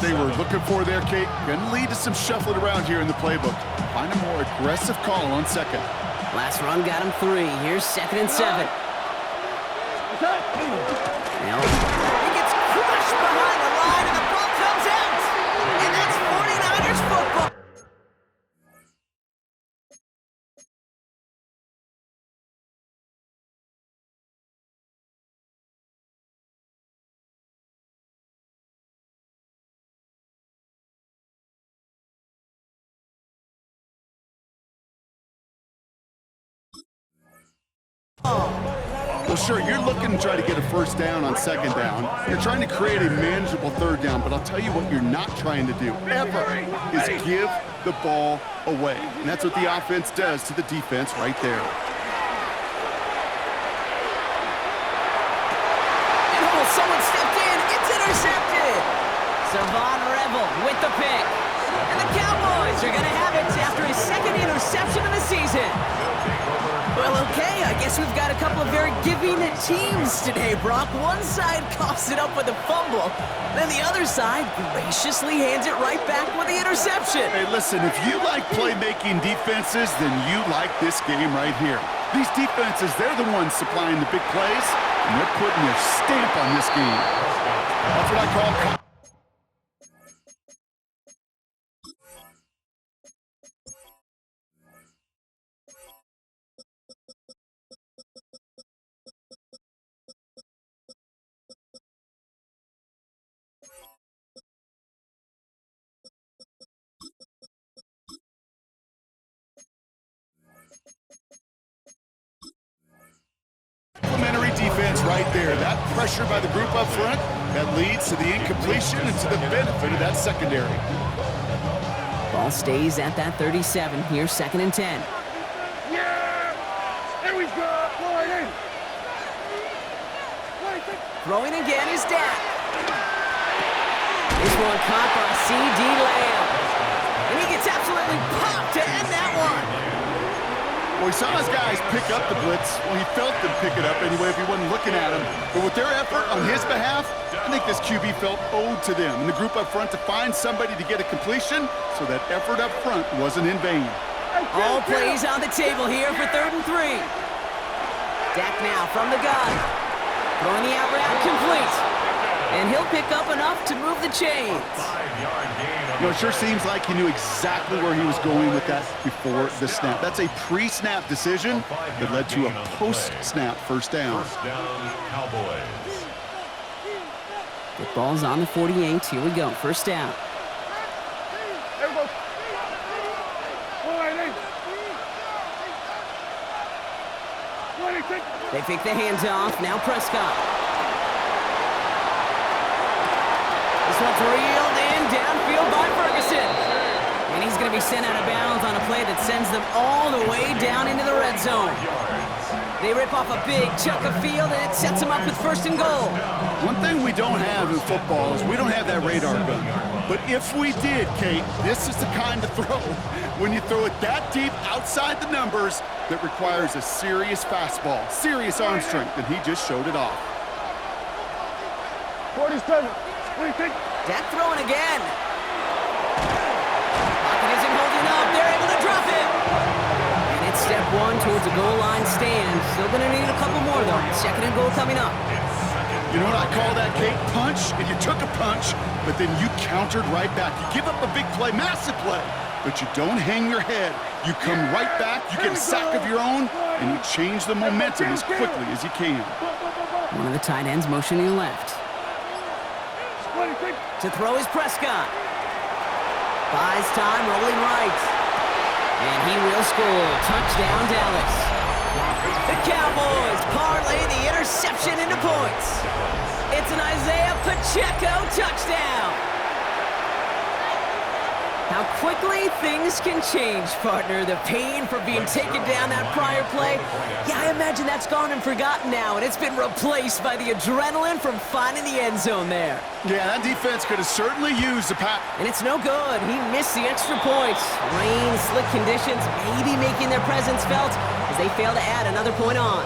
they were looking for there, Kate. Gonna lead to some shuffling around here in the playbook. Find a more aggressive call on second. Last run got him 3. Here's 2nd and 7. Now, he gets crushed behind the line, and the ball comes out. And that's 49ers football. Well, sure, you're looking to try to get a first down on second down. You're trying to create a manageable third down, but I'll tell you what you're not trying to do, ever, is give the ball away. And that's what the offense does to the defense right there. And someone stepped in. It's intercepted. Savon Revel with the pick. And the Cowboys are going to have it after his 2nd interception of the season. Well, okay, I guess we've got a couple of very giving teams today, Brock. One side coughs it up with a fumble, then the other side graciously hands it right back with the interception. Hey, listen, if you like playmaking defenses, then you like this game right here. These defenses, they're the ones supplying the big plays, and they're putting their stamp on this game. That's what I call... Complementary defense right there. That pressure by the group up front, that leads to the incompletion and to the benefit of that secondary. Ball stays at that 37. Here's 2nd and 10. Yeah! There we go! Throwing again is Dak. This one caught by C.D. Lamb. And he gets absolutely popped to end that one. Well, he saw his guys pick up the blitz. Well, he felt them pick it up anyway if he wasn't looking at him. But with their effort on his behalf, I think this QB felt owed to them and the group up front to find somebody to get a completion, so that effort up front wasn't in vain. All plays on the table here for 3rd and 3. Dak now from the gun. Throwing the out route complete. And he'll pick up enough to move the chains. You know, it sure seems like he knew exactly where he was going with that before the snap. That's a pre-snap decision that led to a post-snap first down. The ball's on the 48. Here we go. First down. They fake the hands off. Now Prescott. This one's reeled in downfield by Ferguson. And he's going to be sent out of bounds on a play that sends them all the way down into the red zone. They rip off a big chunk of field, and it sets them up with 1st and goal. One thing we don't have in football is we don't have that radar gun. But if we did, Kate, this is the kind of throw, when you throw it that deep outside the numbers, that requires a serious fastball, serious arm strength, and he just showed it off. 47. What do you think? Dak throwing again. Pocket isn't holding up. They're able to drop it. And it's step 1 towards a goal line stand. Still going to need a couple more, though. 2nd and goal coming up. You know what I call that, Kate? Punch. And you took a punch, but then you countered right back. You give up a big play, massive play, but you don't hang your head. You come right back, you get a sack of your own, and you change the momentum as quickly as you can. One of the tight ends motioning left. To throw is Prescott. Buys time, rolling right. And he will score. Touchdown, Dallas. The Cowboys parlay the interception into points. It's an Isaiah Pacheco touchdown. How quickly things can change, partner. The pain for being taken down that prior play, yeah, I imagine that's gone and forgotten now, and it's been replaced by the adrenaline from finding the end zone there. Yeah, that defense could have certainly used the pass. And it's no good. He missed the extra points. Rain, slick conditions, maybe making their presence felt as they fail to add another point on.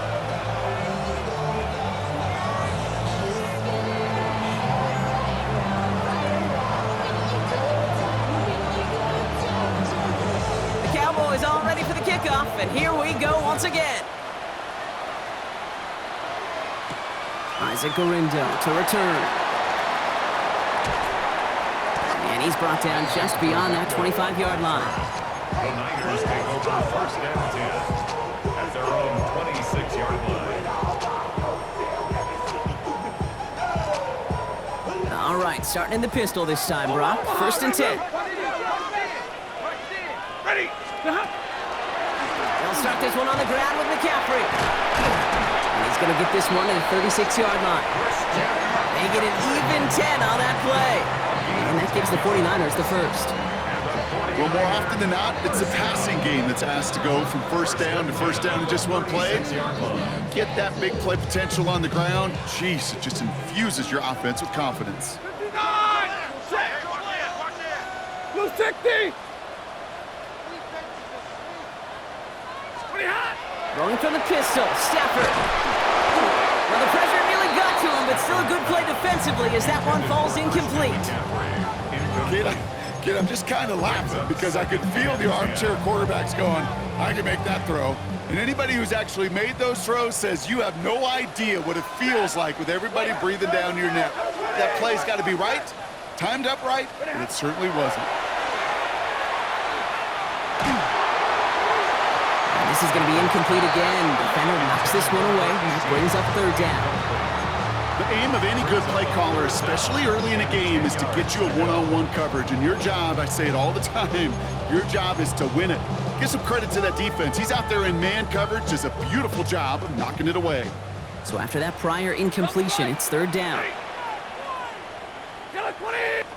all ready for the kickoff, and here we go once again. Isaac Garindo to return. And he's brought down just beyond that 25-yard line. The Niners take over first and 10 at their own 26-yard line. All right, starting in the pistol this time, Brock. First and 10. Ready. They'll start this one on the ground with McCaffrey. And he's going to get this one to the 36-yard line. They get an even 10 on that play. And that gives the 49ers the first. Well, more often than not, it's the passing game that's asked to go from first down in just one play. Get that big play potential on the ground. Jeez, it just infuses your offense with confidence. 59! Blue 60! Rolling from the pistol, Stafford. Well, the pressure nearly got to him, but still a good play defensively as that one falls incomplete. Kid, I'm just kind of laughing because I could feel the armchair quarterbacks going, I can make that throw. And anybody who's actually made those throws says you have no idea what it feels like with everybody breathing down your neck. That play's got to be right, timed up right, and it certainly wasn't. This is going to be incomplete again. Defender knocks this one away and brings up third down. The aim of any good play caller, especially early in a game, is to get you a one-on-one coverage. And your job, I say it all the time, your job is to win it. Give some credit to that defense. He's out there in man coverage, does a beautiful job of knocking it away. So after that prior incompletion, it's third down.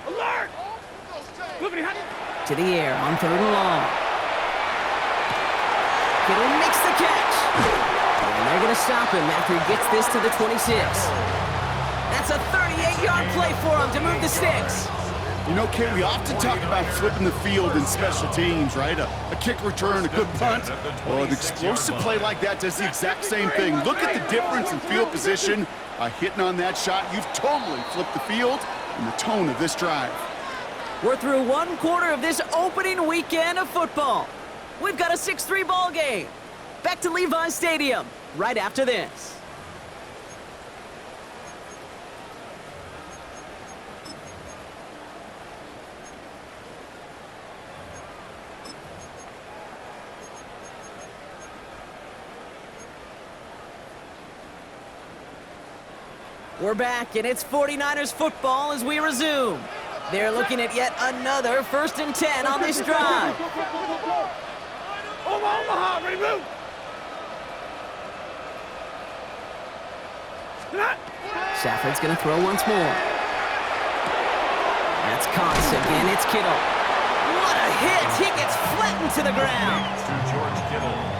Alert! To the air on third and long. Kittle makes the catch. And they're going to stop him after he gets this to the 26. That's a 38-yard play for him to move the sticks. You know, Kate, we often talk about flipping the field in special teams, right? A kick return, a good punt. Well, an explosive play like that does the exact same thing. Look at the difference in field position. By hitting on that shot, you've totally flipped the field and the tone of this drive. We're through one quarter of this opening weekend of football. We've got a 6-3 ball game. Back to Levi's Stadium right after this. We're back, and it's 49ers football as we resume. They're looking at yet another 1st and 10 on this drive. Omaha, ready, move! Stafford's going to throw once more. That's Cox again. It's Kittle. What a hit! He gets flattened to the ground.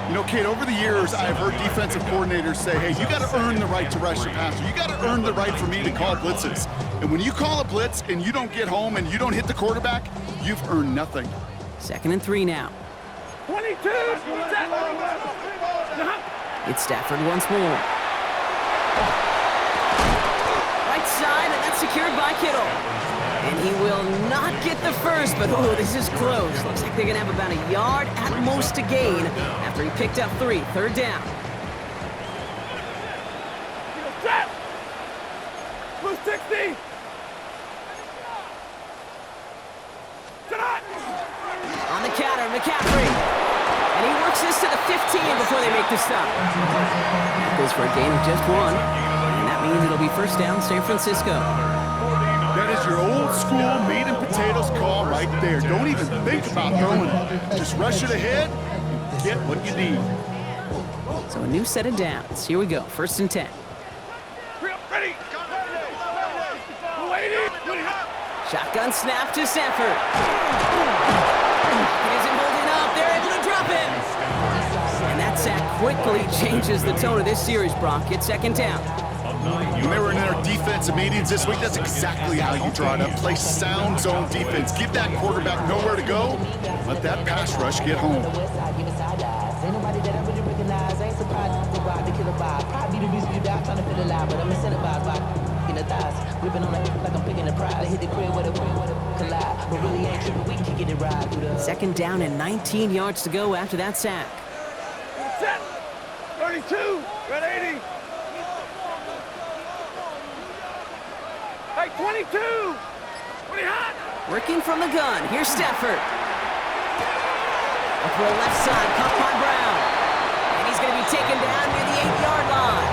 You know, Kate, over the years, I've heard defensive coordinators say, hey, you got to earn the right to rush your passer. You got to earn the right for me to call blitzes. And when you call a blitz and you don't get home and you don't hit the quarterback, you've earned nothing. 2nd and 3 now. 22! It's Stafford once more. Right side, and that's secured by Kittle. And he will not get the first, but oh, this is close. Looks like they're going to have about a yard at most to gain after he picked up 3. Third down. Set! Blue 60! On the counter, McCaffrey. And he works this to the 15 before they make the stop. That goes for a gain of just 1. And that means it'll be first down, San Francisco. That is your old school meat and potatoes call right there. Don't even think about throwing it. Just rush it ahead and get what you need. So a new set of downs. Here we go, 1st and 10. Ready! Shotgun snap to Stafford. He isn't holding up. They're able to drop him. And that sack quickly changes the tone of this series, Brock. It's 2nd down. When they were in our defensive meetings this week, that's exactly how you draw it up. Play sound zone defense. Give that quarterback nowhere to go. Let that pass rush get home. Gripping on it like I'm picking a pride. I hit the crib with a collide. Second down and 19 yards to go after that sack. Set. 32. Red 80. Hey, 22. 20 hot. Working from the gun. Here's Stafford. A throw left side, caught by Brown. And he's going to be taken down near the 8-yard line.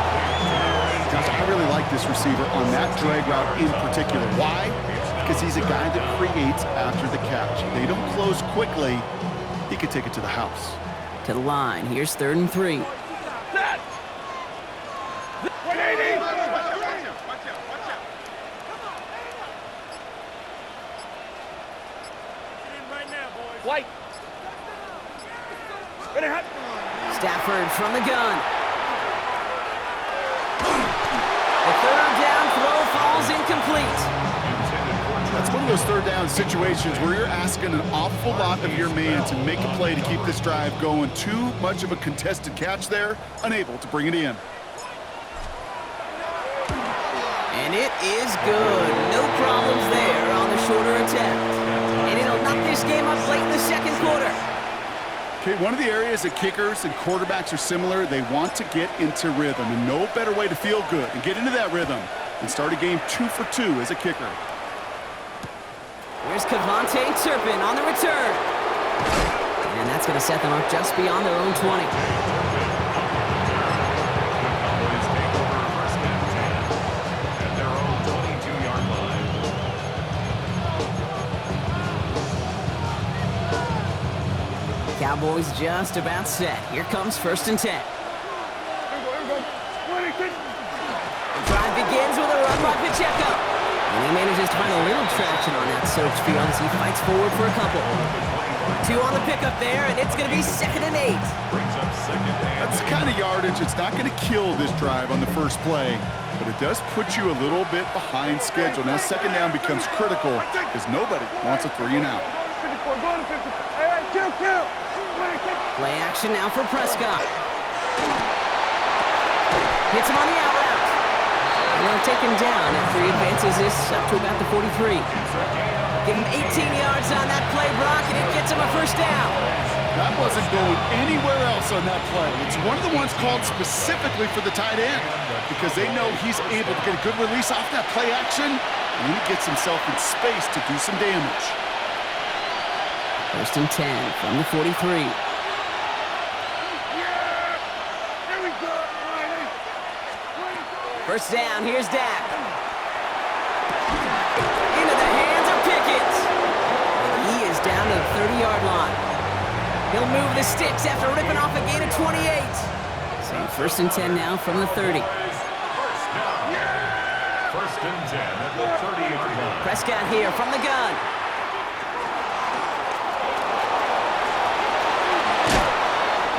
Josh, I really like this receiver on that drag route in particular. Why? Because he's a guy that creates after the catch. They don't close quickly. He could take it to the house. To the line. Here's 3rd and 3. Set. 180. White. Ready, hot. Stafford from the gun. The 3rd down throw falls incomplete. That's one of those 3rd down situations where you're asking an awful lot of your man to make a play to keep this drive going. Too much of a contested catch there, unable to bring it in. And it is good. No problems there on the shorter attempt. And it'll knock this game up late in the second quarter. Okay, one of the areas that kickers and quarterbacks are similar, they want to get into rhythm. And no better way to feel good and get into that rhythm than start a game 2 for 2 as a kicker. Here's Cavante Turpin on the return. And that's going to set them up just beyond their own 20. Cowboys take over first and 10 at their own 22-yard line. Cowboys just about set. Here comes 1st and 10. Here we go. 26. The drive begins with a run by Pacheco. And he manages to find a little traction on that search field as he fights forward for a couple. 2 on the pickup there, and it's going to be 2nd and 8. Brings up 2nd and That's the kind of yardage it's not going to kill this drive on the first play, but it does put you a little bit behind schedule. Now 2nd down becomes critical because nobody wants a 3 and out. 54. Go to 54. All right, kill. 26. Play action now for Prescott. Hits him on the out route. And they'll take him down after he advances this up to about the 43. Give him 18 yards on that play, Brock, and it gets him a 1st down. That wasn't going anywhere else on that play. It's one of the ones called specifically for the tight end because they know he's able to get a good release off that play action, and then he gets himself in space to do some damage. 1st and 10 from the 43. Here we go. 1st down, here's Dak. Into the hands of Pickett. And he is down to the 30-yard line. He'll move the sticks after ripping off a gain of 28. So 1st and 10 now from the 30. First and 10 at the 30-yard line. Prescott here from the gun.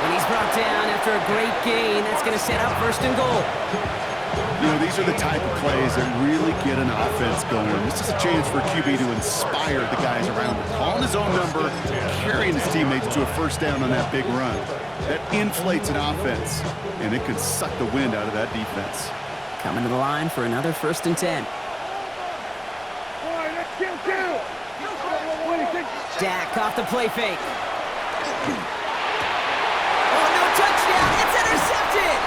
When he's brought down after a great gain, that's going to set up 1st and goal. You know, these are the type of plays that really get an offense going. This is a chance for QB to inspire the guys around him. Calling his own number, carrying his teammates to a 1st down on that big run. That inflates an offense, and it can suck the wind out of that defense. Coming to the line for another 1st and 10. All right, let's kill. 26. Dak off the play fake. Oh, no touchdown. It's intercepted.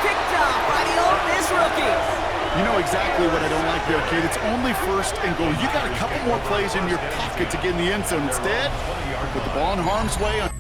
Picked off by the Ole Miss rookie. You know exactly what I don't like there, kid. It's only 1st and goal. You got a couple more plays in your pocket to get in the end zone. Instead, put the ball in harm's way on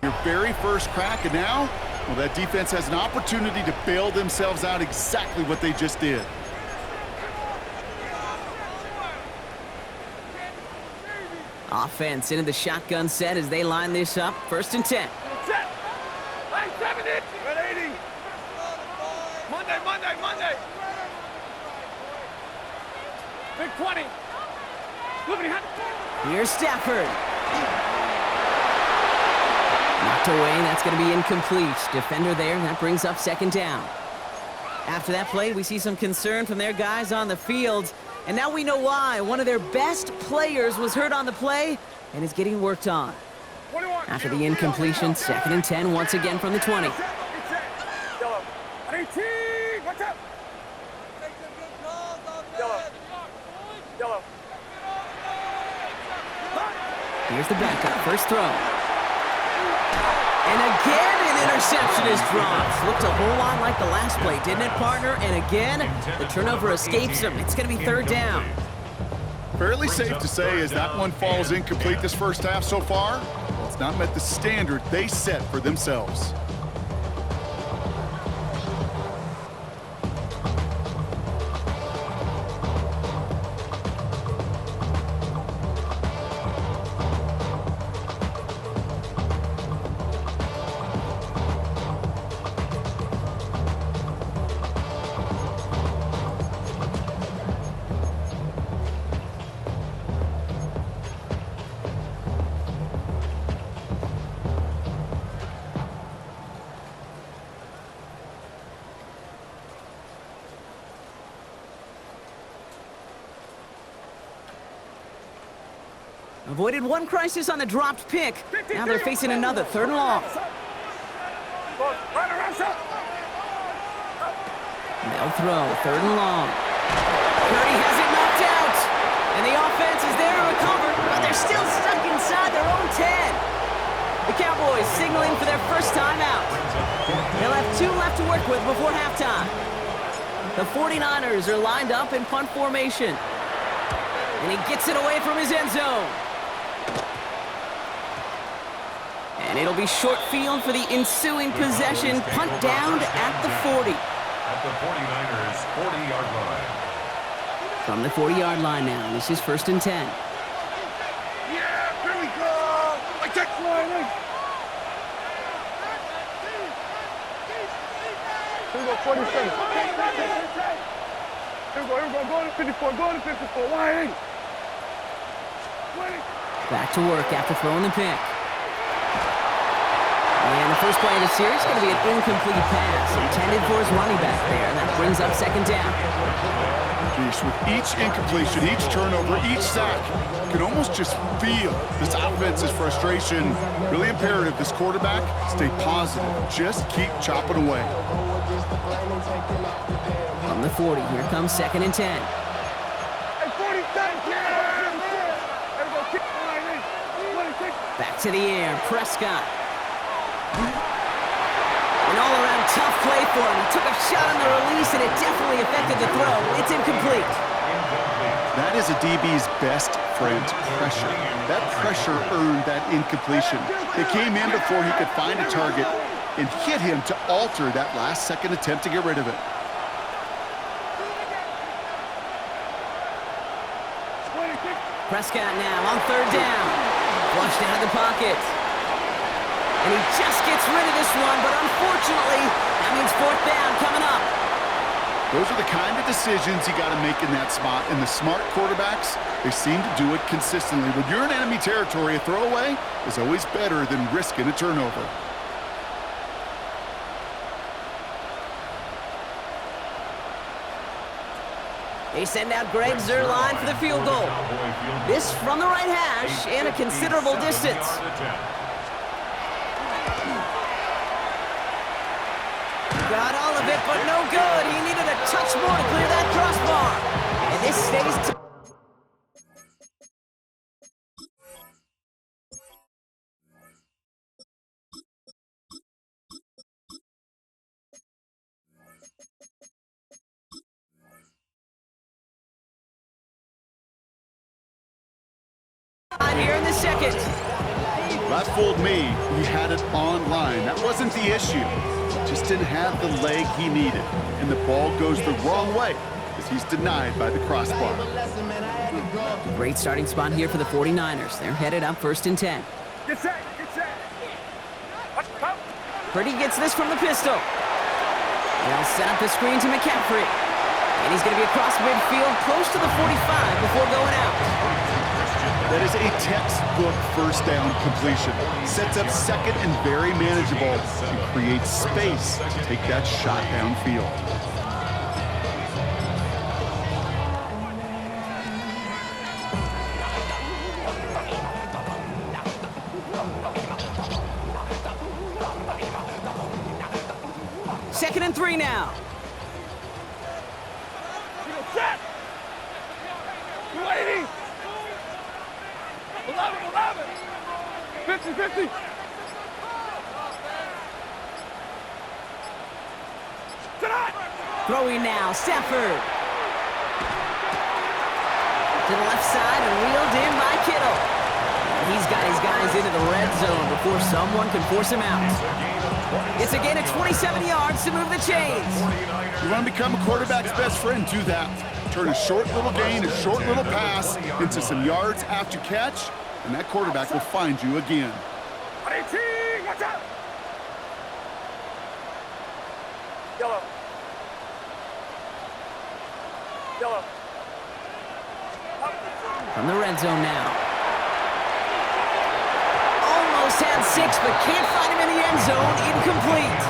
Your very first crack, and now, well, that defense has an opportunity to bail themselves out exactly what they just did. Offense into the shotgun set as they line this up. 1st and 10. Set. Hey, 70. 180. Monday. Big 20. Look at him. Here's Stafford. Knocked away, that's going to be incomplete. Defender there, that brings up 2nd down. After that play, we see some concern from their guys on the field. And now we know why. One of their best players was hurt on the play and is getting worked on. After the incompletion, 2nd and 10 once again from the 20. Yellow. 18. Watch out. Yellow. Here's the backup, first throw. And again, an interception is dropped. Looked a whole lot like the last play, didn't it, partner? And again, the turnover escapes him. It's going to be 3rd down. Fairly safe to say as that one falls incomplete this first half so far, it's not met the standard they set for themselves. Avoided one crisis on the dropped pick. Now they're facing another, 3rd and long. They'll throw, 3rd and long. Purdy has it knocked out. And the offense is there to recover, but they're still stuck inside their own 10. The Cowboys signaling for their first time out. They'll have 2 left to work with before halftime. The 49ers are lined up in punt formation. And he gets it away from his end zone. And it'll be short field for the ensuing possession. Punt down at the 40. At the 49ers' 40-yard line. From the 40-yard line now, this is 1st and 10. Yeah, here we go. Like that flying. Here we go, 47. Here we go. Go to 54. Go to 54. Why? Back to work after throwing the pick. And the first play of the series is going to be an incomplete pass intended for his running back there, and that brings up 2nd down. Geez, with each incompletion, each turnover, each sack, you can almost just feel this offense's frustration. Really imperative this quarterback stay positive. Just keep chopping away. From the 40, here comes 2nd and 10. Back to the air, Prescott. An all-around tough play for him. He took a shot on the release, and it definitely affected the throw. It's incomplete. That is a DB's best friend, pressure. That pressure earned that incompletion. It came in before he could find a target and hit him to alter that last-second attempt to get rid of it. Prescott now on 3rd down. Flushed out of the pocket. And he just gets rid of this one, but unfortunately, that means 4th down coming up. Those are the kind of decisions you got to make in that spot. And the smart quarterbacks, they seem to do it consistently. When you're in enemy territory, a throwaway is always better than risking a turnover. They send out Greg Zuerlein for the field goal. This from the right hash and a considerable distance. Got all of it, but no good. He needed a touch more to clear that crossbar. And this stays... Here in the second. That fooled me. He had it online. That wasn't the issue. Just didn't have the leg he needed. And the ball goes the wrong way as he's denied by the crossbar. Great starting spot here for the 49ers. They're headed up 1st and 10. Get set, get set. Come. Purdy gets this from the pistol. They'll set up the screen to McCaffrey. And he's going to be across midfield close to the 45 before going out. That is a textbook first down completion. Sets up second and very manageable and creates space to take that shot downfield. Second and 3 now. Set. 280. 11. 50. Tonight. Throwing now, Stafford. To the left side and wheeled in by Kittle. He's got his guys into the red zone before someone can force him out. It's a gain of 27 yards to move the chains. You want to become a quarterback's best friend, do that. Turn a short little gain, a short little pass into some yards after catch, and that quarterback will find you again. 18, watch out. Yellow. From the red zone now. Almost had 6, but can't find him in the end zone. Incomplete.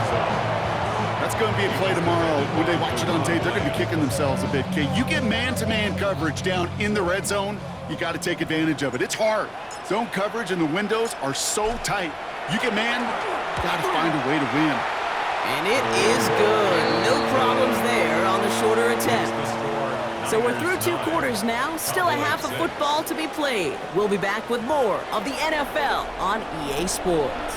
That's going to be a play tomorrow. When they watch it on tape, they're going to be kicking themselves a bit. Okay, you get man-to-man coverage down in the red zone, you got to take advantage of it. It's hard. Zone coverage and the windows are so tight. You get man, got to find a way to win. And it is good. No problems there on the shorter attempt. So we're through 2 quarters now. Still a half of football to be played. We'll be back with more of the NFL on EA Sports.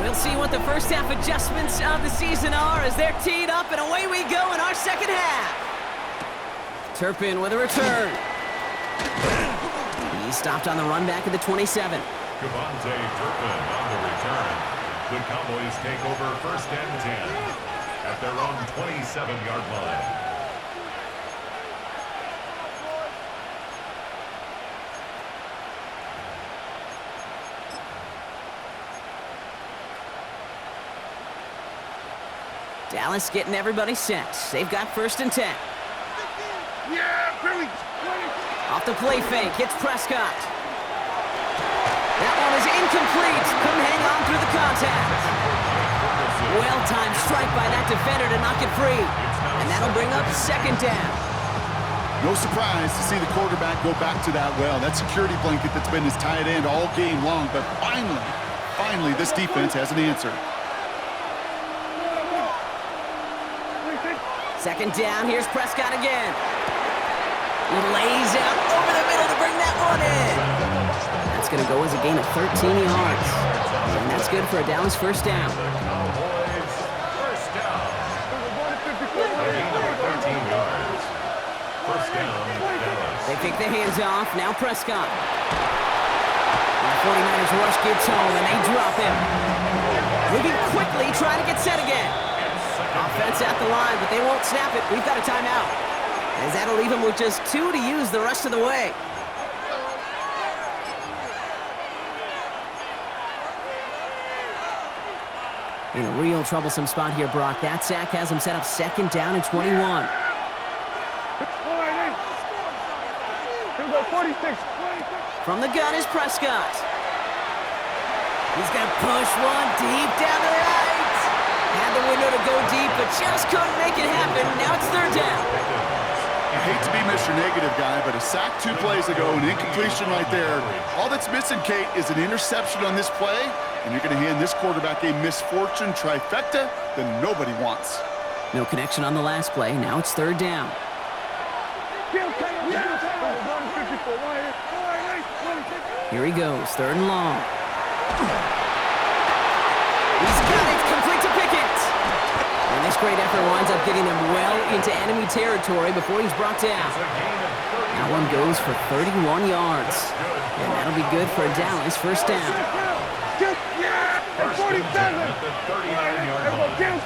We'll see what the first half adjustments of the season are as they're teed up, and away we go in our second half. Turpin with a return. He stopped on the run back at the 27. Devontae Turpin on the return. The Cowboys take over 1st and 10 at their own 27-yard line. Dallas getting everybody set. They've got 1st and 10. Yeah, Billy. Off the play fake, hits Prescott. That one is incomplete. Couldn't hang on through the contact. Well-timed strike by that defender to knock it free. And that'll bring up 2nd down. No surprise to see the quarterback go back to that well. That security blanket that's been his tight end all game long. But finally, this defense has an answer. 2nd down, here's Prescott again. He lays out over the middle to bring that one in. That's going to go as a gain of 13 yards. And that's good for a Dallas 1st down. Cowboys, 1st down. A gain of 13 yards. 1st down, Dallas. They take the hands off, now Prescott. And the 49ers rush gets home, and they drop him. Moving quickly, trying to get set again. Offense at the line, but they won't snap it. We've got a timeout. As that'll leave him with just 2 to use the rest of the way. In a real troublesome spot here, Brock. That sack has him set up 2nd down and 21. From the gun is Prescott. He's going to push one deep down the right. Had the window to go deep, but just couldn't make it happen. Now it's 3rd down. I hate to be Mr. Negative guy, but a sack 2 plays ago, an incompletion right there. All that's missing, Kate, is an interception on this play, and you're going to hand this quarterback a misfortune trifecta that nobody wants. No connection on the last play. Now it's 3rd down. Here he goes, 3rd and long. He's got it, complete to Pickett. And this great effort winds up getting him well into enemy territory before he's brought down. That one goes for 31 yards. And that'll be good for a Dallas first down. First and 10 at the 39-yard line.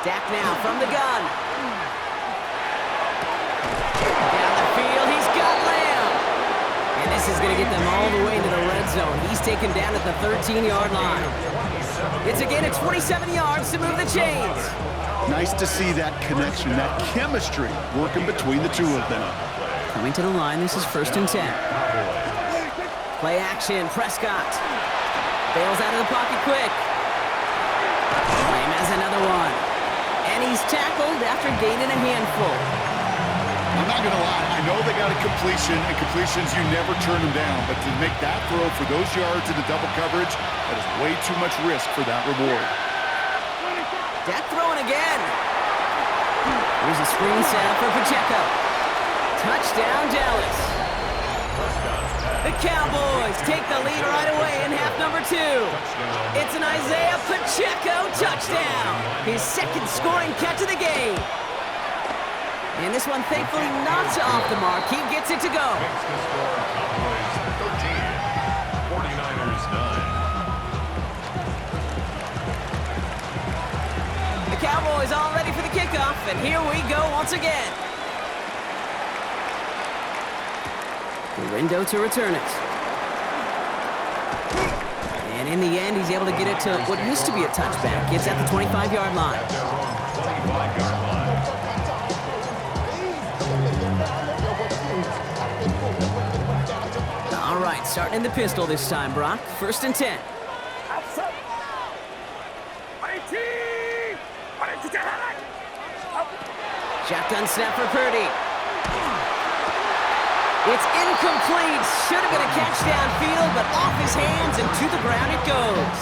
Dak now from the gun. Down the field, he's got Lamb. And this is going to get them all the way into the red zone. He's taken down at the 13-yard line. It's again at 27 yards to move the chains. Nice to see that connection, that chemistry working between the two of them. Coming to the line, this is first and 10. Play action, Prescott. Bails out of the pocket quick. Lamb has another one. And he's tackled after gaining a handful. I'm not going to lie. I know they got a completion, and completions, you never turn them down. But to make that throw for those yards into double coverage, that is way too much risk for that reward. Dak throwing again. Here's a screen set for Pacheco. Touchdown, Dallas. The Cowboys take the lead right away in half number 2. It's an Isaiah Pacheco touchdown. His second scoring catch of the game. And this one thankfully not off the mark. He gets it to go. Makes the score Cowboys 13, 49ers 9. The Cowboys all ready for the kickoff, and here we go once again. Window to return it. And in the end, he's able to get it to what used to be a touchback. It's at the 25-yard line. At their own 25-yard line. All right, starting in the pistol this time, Brock. First and 10. Shotgun snap for Purdy. It's incomplete. Should have been a catch downfield, but off his hands and to the ground it goes.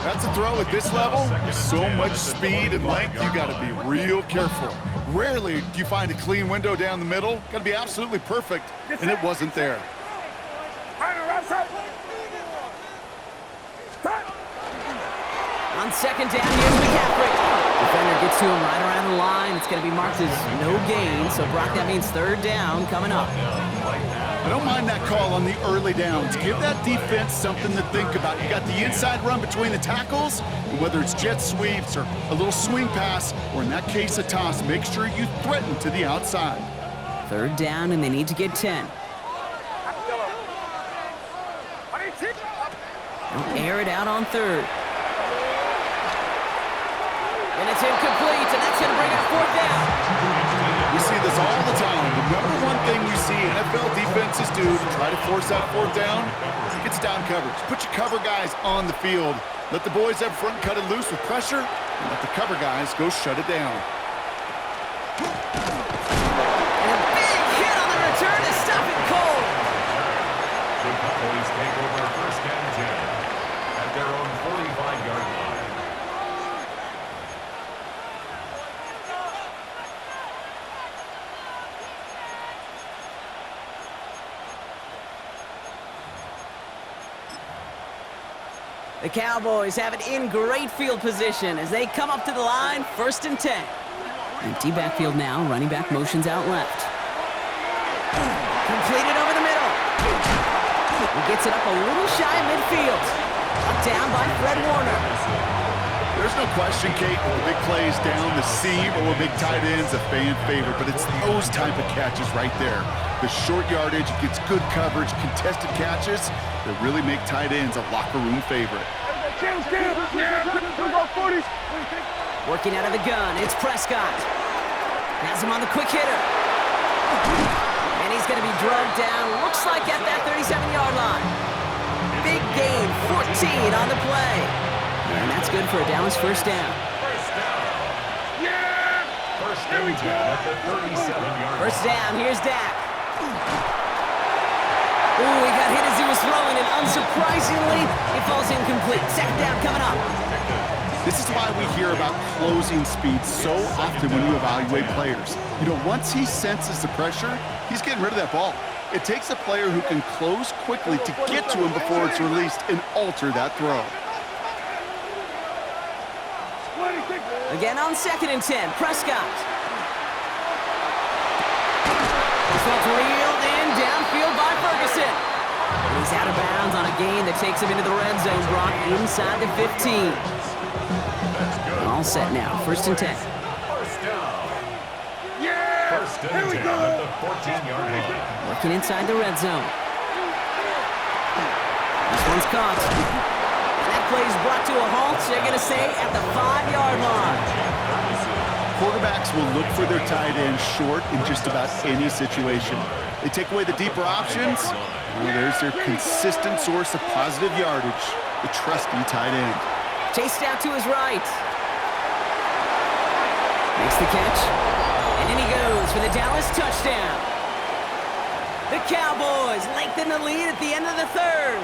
That's a throw at this level. So much speed and length, you got to be real careful. Rarely do you find a clean window down the middle. Got to be absolutely perfect, and it wasn't there. On second down, here's McCaffrey. Defender gets to him right around the line. It's going to be marked as no gain. So, Brock, that means third down coming up. I don't mind that call on the early downs. Give that defense something to think about. You got the inside run between the tackles, and whether it's jet sweeps or a little swing pass, or in that case a toss, make sure you threaten to the outside. Third down, and they need to get 10. Don't air it out on third. And it's incomplete, and that's going to bring up fourth down. We see this all the time. The number one thing you see NFL defenses do to try to force that fourth down, it's down coverage. Put your cover guys on the field. Let the boys up front cut it loose with pressure, and let the cover guys go shut it down. And a big hit on the return to stop it cold. The Cowboys take over first and 10 at their own 45-yard line. The Cowboys have it in great field position as they come up to the line, first and 10. Empty backfield now, running back motions out left. Completed over the middle. He gets it up a little shy of midfield. Up down by Fred Warner. There's no question, Kate, when the big plays down the seam or a big tight end's a fan favorite, but it's those type of catches right there. The short yardage, gets good coverage, contested catches that really make tight ends a locker room favorite. Working out of the gun, it's Prescott. Has him on the quick hitter. And he's going to be drugged down, looks like at that 37-yard line. Big gain, 14 on the play. And that's good for a Dallas first down. First down. Yeah! First and 10 at the 37-yard line. First down, here's Dak. Ooh, he got hit as he was throwing, and unsurprisingly, it falls incomplete. Second down coming up. This is why we hear about closing speed so often when you evaluate players. You know, once he senses the pressure, he's getting rid of that ball. It takes a player who can close quickly to get to him before it's released and alter that throw. The Again on 2nd and 10, Prescott. This one's reeled in downfield by Ferguson. And he's out of bounds on a gain that takes him into the red zone, Brock, inside the 15. All set now, 1st and 10. First down. Yeah! First and Here we 10 go! at the 14-yard line. Working inside the red zone. This one's caught. And that play is brought to a halt, they're going to say, at the 5-yard line. Quarterbacks will look for their tight end short in just about any situation. They take away the deeper options. Well, there's their consistent source of positive yardage, the trusty tight end. Chased out to his right. Makes the catch. And in he goes for the Dallas touchdown. The Cowboys lengthen the lead at the end of the 3rd.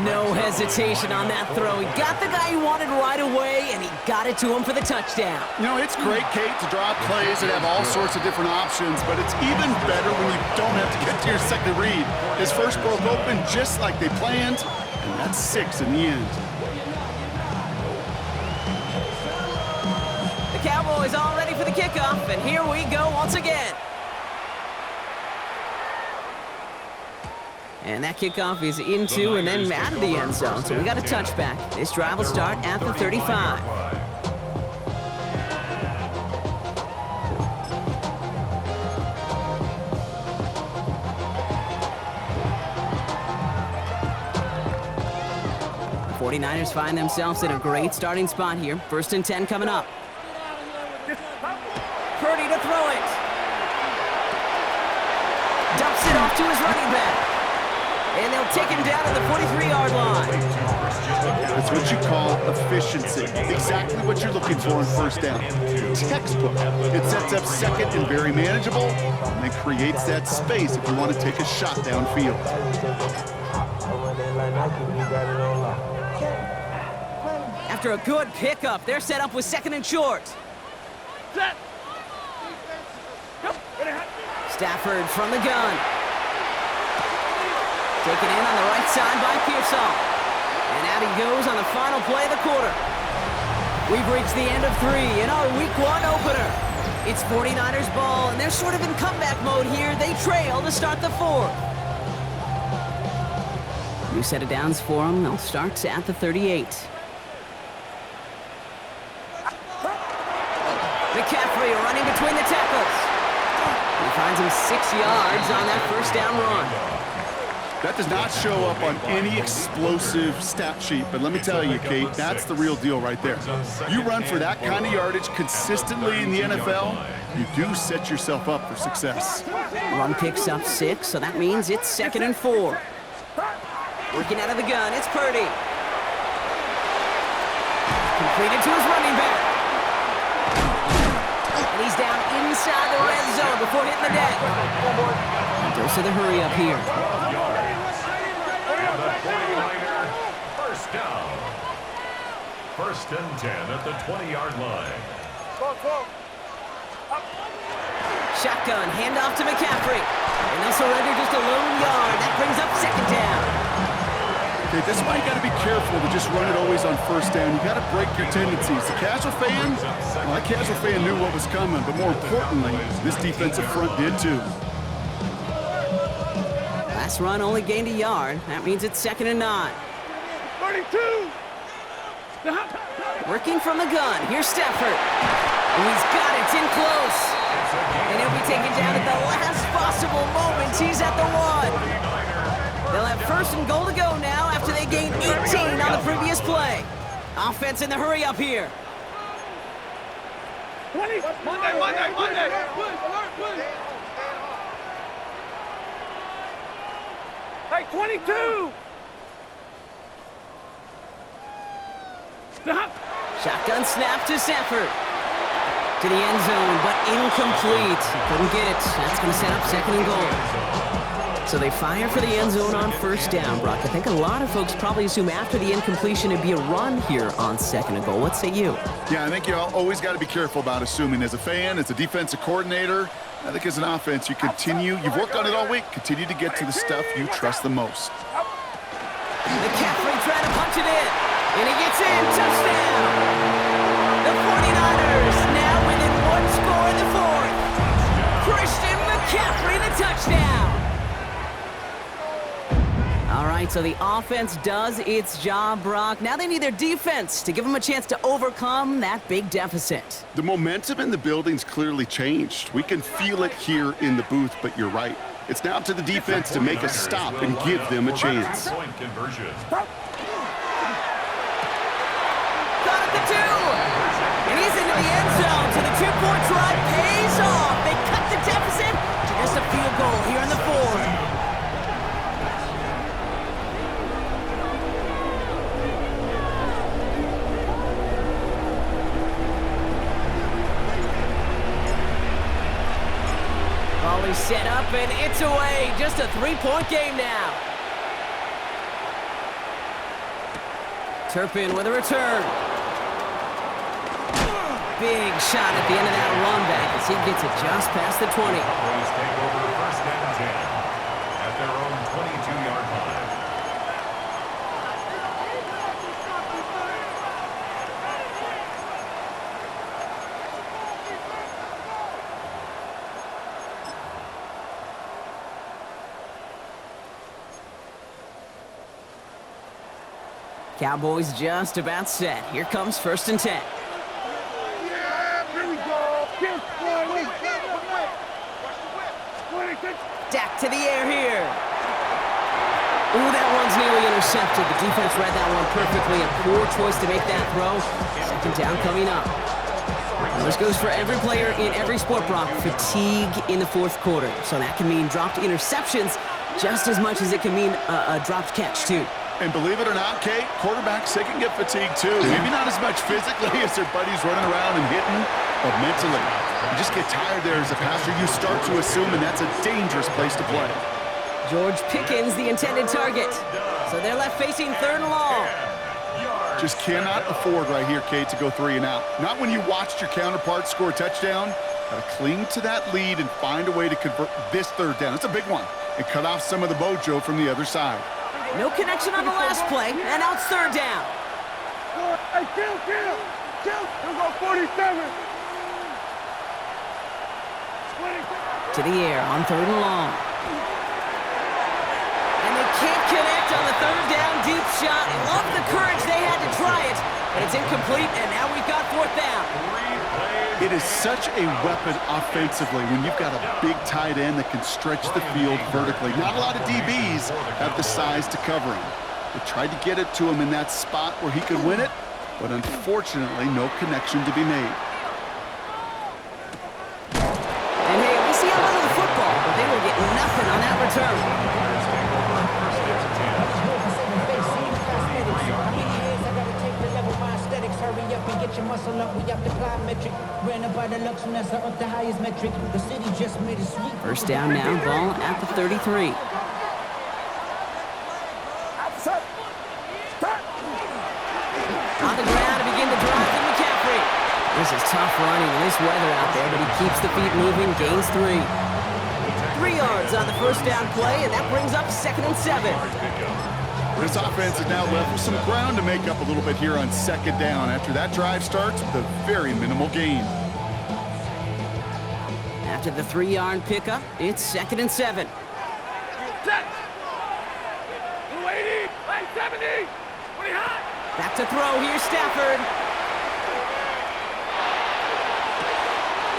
No hesitation on that throw. He got the guy he wanted right away, and he got it to him for the touchdown. You know, it's great, Kate, to draw plays that have all sorts of different options, but it's even better when you don't have to get to your second read. His first broke open just like they planned, and that's 6 in the end. The Cowboys all ready for the kickoff, and here we go once again. And that kickoff is into and then out of the end zone, so we got a touchback. This drive will start at the 35. The 49ers find themselves in a great starting spot here. 1st and 10 coming up. Purdy to throw it. Dumps it off to his running back. And they'll take him down at the 43-yard line. That's what you call efficiency. Exactly what you're looking for on 1st down. Textbook. It sets up 2nd and very manageable, and then creates that space if you want to take a shot downfield. After a good pickup, they're set up with 2nd and short. Stafford from the gun. Taken in on the right side by Pearsall. And out he goes on the final play of the quarter. We've reached the end of 3 in our Week 1 opener. It's 49ers ball, and they're sort of in comeback mode here. They trail to start the 4th. New set of downs for them. They'll start at the 38. McCaffrey running between the tackles. He finds him 6 yards on that 1st down run. That does not show up on any explosive stat sheet, but let me tell you, Kate, that's the real deal right there. You run for that kind of yardage consistently in the NFL, you do set yourself up for success. Run picks up 6, so that means it's 2nd and 4. Working out of the gun, it's Purdy. Completed to his running back. And he's down inside the red zone before hitting the deck. Dose of the hurry up here. And the 49er, first down. 1st and 10 at the 20-yard line. Shotgun, handoff to McCaffrey. And they'll surrender just a lone yard. That brings up 2nd down. Okay, this is why you got to be careful to just run it always on 1st down. You got to break your tendencies. The casual fan, well, that casual fan knew what was coming, but more importantly, this defensive front did too. Last run only gained a yard. That means it's 2nd and 9. 32! Working from the gun. Here's Stafford. And he's got it. It's in close. And he'll be taken down at the last possible moment. He's at the 1. They'll have 1st and goal to go now after they gained 18 on the previous play. Offense in the hurry up here. 20! Monday! Hey, 22! Stop! Shotgun snap to Stafford. To the end zone, but incomplete. Couldn't get it. That's going to set up 2nd and goal. So they fire for the end zone on 1st down, Brock. I think a lot of folks probably assume after the incompletion it'd be a run here on 2nd and goal. What say you? Yeah, I think you always got to be careful about assuming. As a fan, as a defensive coordinator, I think as an offense, you've worked on it all week, continue to get to the stuff you trust the most. McCaffrey trying to punch it in. And he gets in. Touchdown. The 49ers now within one score in the fourth. Christian McCaffrey, the touchdown. All right, so the offense does its job, Brock. Now they need their defense to give them a chance to overcome that big deficit. The momentum in the building's clearly changed. We can feel it here in the booth, but you're right. It's now up to the defense to make a stop and give them a chance. Point conversion. Caught at the 2. And he's into the end zone, so the 2-point try pays off. They cut the deficit to just a field goal here in the fourth. Volley set up, and it's away. Just a 3-point game now. Turpin with a return. Big shot at the end of that run back as he gets it just past the 20. Cowboys take over first and 10 at their own 22-yard line. Cowboys just about set. Here comes first and 10. Yeah, here we go. Dak to the air here. Ooh, that one's nearly intercepted. The defense read that one perfectly. A poor choice to make that throw. Second down coming up. And this goes for every player in every sport, Brock. Fatigue in the fourth quarter. So that can mean dropped interceptions just as much as it can mean a dropped catch, too. And believe it or not, Kate, quarterbacks, they can get fatigued too. Maybe not as much physically as their buddies running around and hitting, but mentally. You just get tired there as a passer. You start to assume, and that's a dangerous place to play. George Pickens, the intended target. So they're left facing third and long. Just cannot afford right here, Kate, to go 3 and out. Not when you watched your counterpart score a touchdown. Got to cling to that lead and find a way to convert this third down. It's a big one. And cut off some of the mojo from the other side. No connection on the last play, and now it's third down. Hey, kill. We'll go 47. To the air on third and long. And they can't connect on the third down deep shot. Love the courage they had to try it, but it's incomplete, and now we've got fourth down. It is such a weapon offensively when you've got a big tight end that can stretch the field vertically. Not a lot of DBs have the size to cover him. They tried to get it to him in that spot where he could win it, but unfortunately, no connection to be made. And hey, we see a lot of the football, but they will get nothing on that return. First down now, ball at the 33. On the ground to begin the drive to McCaffrey. This is tough running in this weather out there, but he keeps the feet moving, gains 3. 3 yards on the first down play, and that brings up second and 7. This offense is now left with some ground to make up a little bit here on second down after that drive starts with a very minimal gain. After the 3-yard pickup, it's second and 7. Set. 280. 70. 20 hot. Back to throw. Here's Stafford.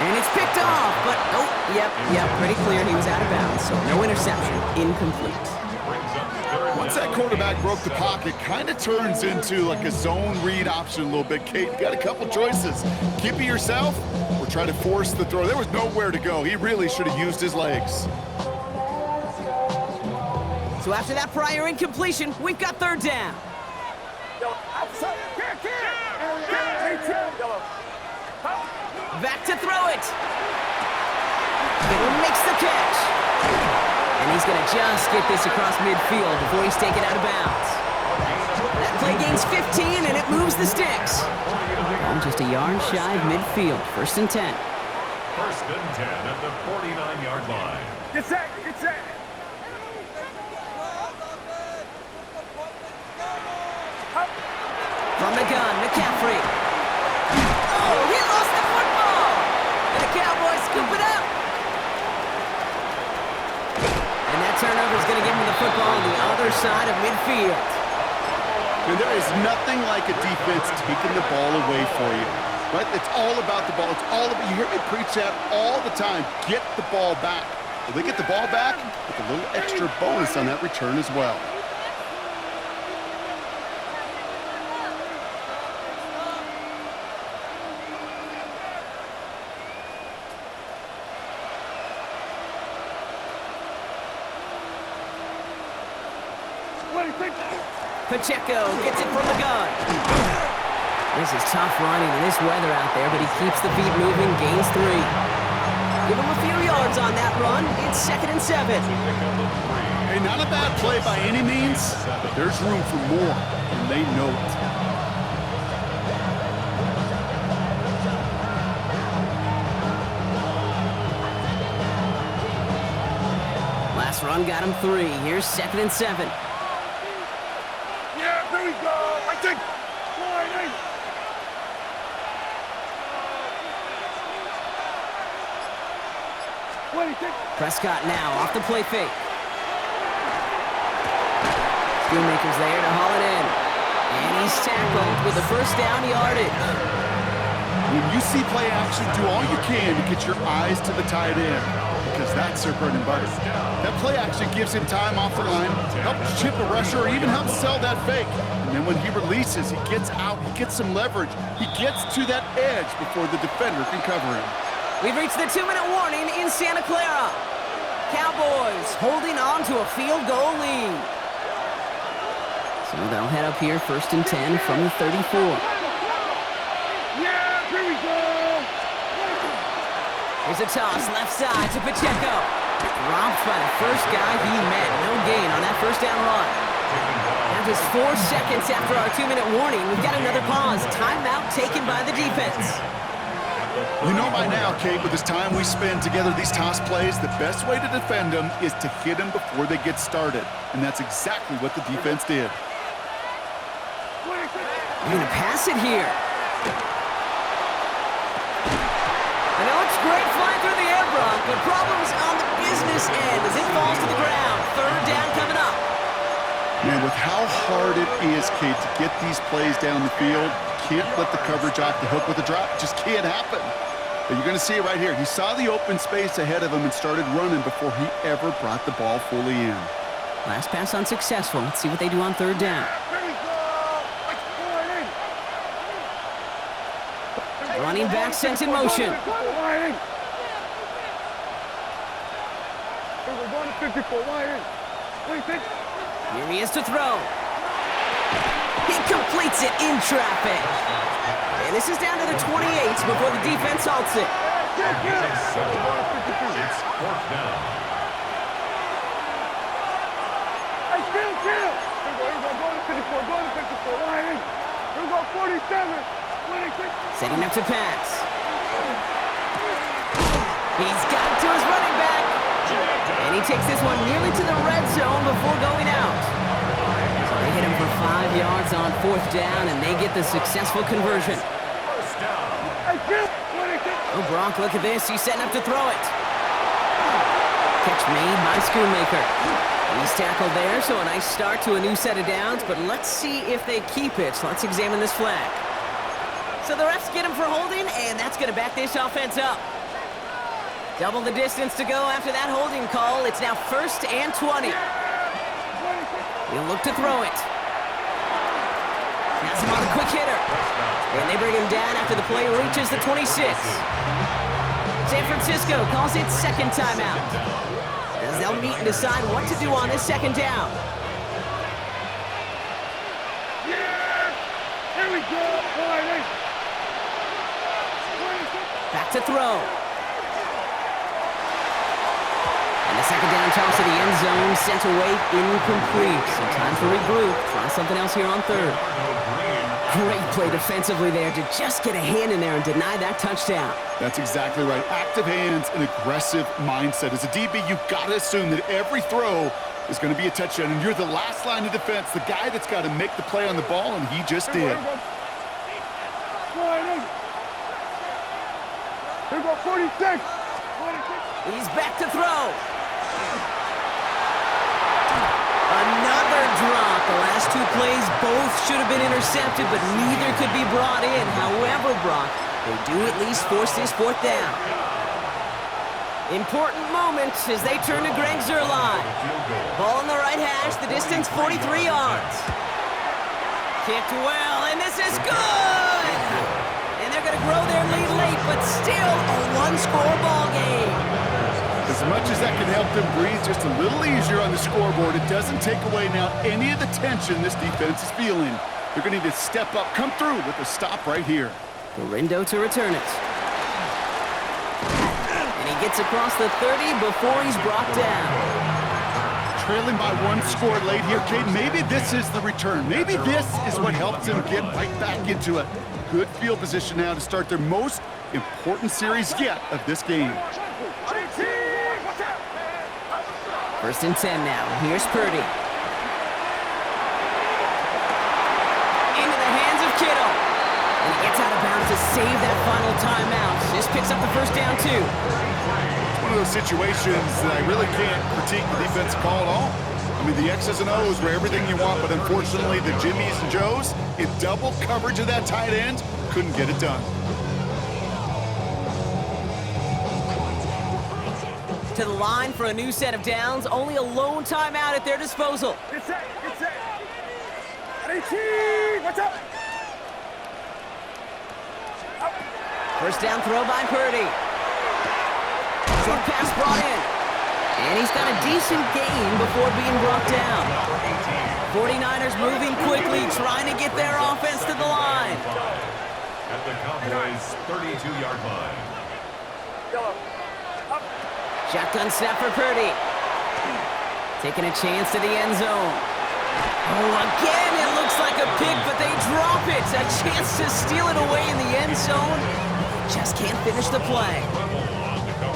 And it's picked off, but oh, yep, pretty clear he was out of bounds. So no interception, incomplete. Once that quarterback broke the pocket, kind of turns into like a zone read option a little bit. Kate, you got a couple choices. Keep it yourself or try to force the throw. There was nowhere to go. He really should have used his legs. So after that prior incompletion, we've got third down. Back to throw it. Kittle makes the catch. And he's going to just get this across midfield before he's taken out of bounds. That play gains 15, and it moves the sticks. I'm just a yard shy of midfield. First and 10. First and 10 at the 49-yard line. Get set. football on the other side of midfield. And there is nothing like a defense taking the ball away for you. Right? It's all about the ball. It's all about, you hear me preach that all the time. Get the ball back. If they get the ball back, with a little extra bonus on that return as well. Pacheco gets it from the gun. This is tough running in this weather out there, but he keeps the feet moving, gains 3. Give him a few yards on that run. It's 2nd and 7. Hey, not a bad play by any means, but there's room for more, and they know it. Last run got him 3. Here's 2nd and 7. Yeah, here we go. I take sliding. Prescott now off the play fake. Schoonmaker's there to haul it in. And he's tackled with the first down yardage. When you see play action, do all you can to get your eyes to the tight end, because that's their bread and butter. That play action gives him time off the line, helps chip a rusher, or even helps sell that fake. And then when he releases, he gets out, he gets some leverage. He gets to that edge before the defender can cover him. We've reached the 2-minute warning in Santa Clara. Cowboys holding on to a field goal lead. So they'll head up here 1st and 10 from the 34. Yeah, here we go. Here's a toss left side to Pacheco. Dropped by the first guy he met. No gain on that first down run. Now just 4 seconds after our 2-minute warning, we've got another pause. Timeout taken by the defense. You know by now, Kate, with this time we spend together these toss plays, the best way to defend them is to hit them before they get started. And that's exactly what the defense did. You're going to pass it here. I know it's great flying through the air, Brock, but problems on the business end as it falls to the ground. 3rd down coming up. Man, with how hard it is, Kate, to get these plays down the field, you can't let the coverage off the hook with a drop. It just can't happen. But you're going to see it right here. He saw the open space ahead of him and started running before he ever brought the ball fully in. Last pass unsuccessful. Let's see what they do on 3rd down. Running back sent in motion. Here he is to throw. He completes it in traffic. And this is down to the 28 before the defense halts it. It's 4th down. Here we go, 47. Setting up to pass. He's got to his running back. And he takes this one nearly to the red zone before going out. So they hit him for 5 yards on 4th down, and they get the successful conversion. Oh, Brock, look at this. He's setting up to throw it. Catch made by Schoonmaker. He's tackled there, so a nice start to a new set of downs, but let's see if they keep it. So let's examine this flag. So the refs get him for holding, and that's going to back this offense up. Double the distance to go after that holding call. It's now 1st and 20. He'll look to throw it. Has him on the quick hitter. And they bring him down after the play reaches the 26. San Francisco calls it 2nd timeout, as they'll meet and decide what to do on this 2nd down. Here we go. Back to throw. And the 2nd down toss to the end zone sent away incomplete. So time to regroup. Try something else here on 3rd. Great play defensively there to just get a hand in there and deny that touchdown. That's exactly right. Active hands and aggressive mindset. As a DB, you've got to assume that every throw is going to be a touchdown, and you're the last line of defense, the guy that's got to make the play on the ball, and he just did. Here go 46. He's back to throw. Another drop. The last two plays both should have been intercepted, but neither could be brought in. However, Brock, they do at least force this fourth down. Important moment as they turn to Greg Zuerlein. Ball on the right hash, the distance 43 yards. Kicked well, and this is good! And they're going to grow their lead late, but still a one-score ball game. As much as that can help them breathe just a little easier on the scoreboard, it doesn't take away now any of the tension this defense is feeling. They're going to need to step up, come through with a stop right here. Gorindo to return it. And he gets across the 30 before he's brought down. Trailing by one score late here, Kate. Maybe this is the return. Maybe this is what helps them get right back into a good field position now to start their most important series yet of this game. First and 10 now. Here's Purdy. Into the hands of Kittle. And he gets out of bounds to save that final timeout. This picks up the first down, too. One of those situations that I really can't critique the defense call at all. I mean, the X's and O's were everything you want, but unfortunately the Jimmies and Joes, in double coverage of that tight end, couldn't get it done. To the line for a new set of downs, only a lone timeout at their disposal. Get set, get set. 18, what's up? First down throw by Purdy. Short pass brought in. And he's got a decent gain before being brought down. 49ers moving quickly, trying to get their offense to the line. At the Cowboys' 32-yard line. Shotgun snap for Purdy. Taking a chance to the end zone. Oh, again, it looks like a pick, but they drop it. A chance to steal it away in the end zone. Just can't finish the play.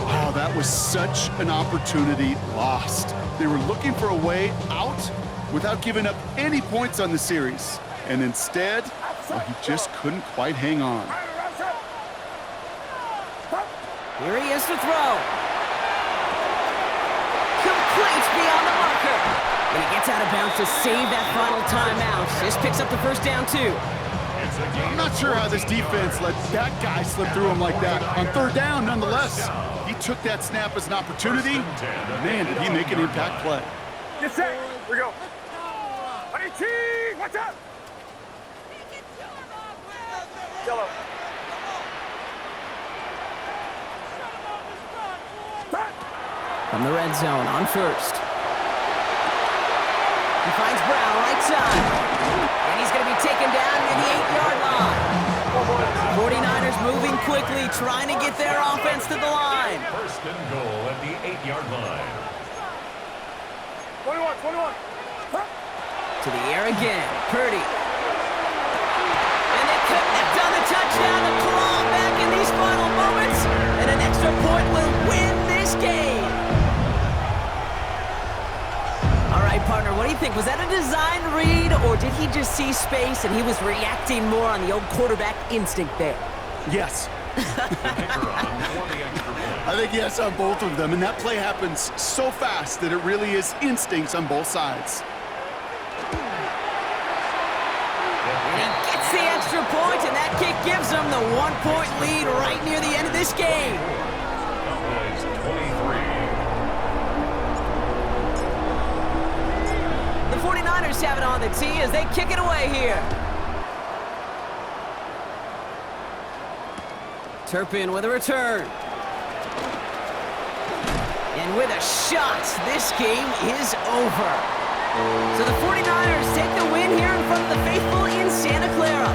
Oh, that was such an opportunity lost. They were looking for a way out without giving up any points on the series. And instead, well, he just couldn't quite hang on. Here he is to throw. Complete beyond the marker. And he gets out of bounds to save that final timeout. This picks up the first down, too. I'm not sure how this defense let that guy slip through him like that. On third down, nonetheless, he took that snap as an opportunity. Man, did he make an impact play. Get set, here we go. 18, what's up? Yellow. From the red zone on first. He finds Brown right side. And he's going to be taken down near the 8-yard line. 49ers moving quickly, trying to get their offense to the line. First and goal at the 8-yard line. 21. To the air again, Purdy. And they connect on the touchdown to claw back in these final moments. And an extra point will win this game. All right, partner, what do you think? Was that a design read, or did he just see space and he was reacting more on the old quarterback instinct there? Yes. I think yes on both of them, and that play happens so fast that it really is instincts on both sides. And he gets the extra point, and that kick gives them the 1-point lead right near the end of this game. Cowboys 23. The 49ers have it on the tee as they kick it away here. Turpin with a return. And with a shot, this game is over. So the 49ers take the win here in front of the faithful in Santa Clara.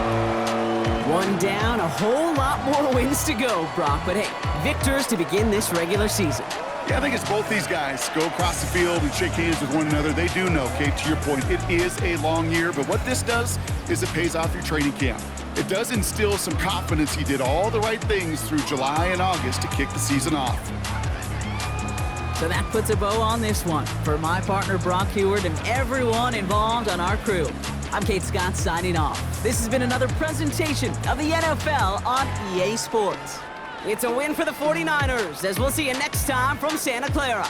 One down, a whole lot more wins to go, Brock. But hey, victors to begin this regular season. Yeah, I think it's both these guys go across the field and shake hands with one another. They do know, Kate, to your point, it is a long year, but what this does is it pays off your training camp. It does instill some confidence he did all the right things through July and August to kick the season off. So that puts a bow on this one. For my partner, Brock Heward, and everyone involved on our crew, I'm Kate Scott signing off. This has been another presentation of the NFL on EA Sports. It's a win for the 49ers, as we'll see you next time from Santa Clara.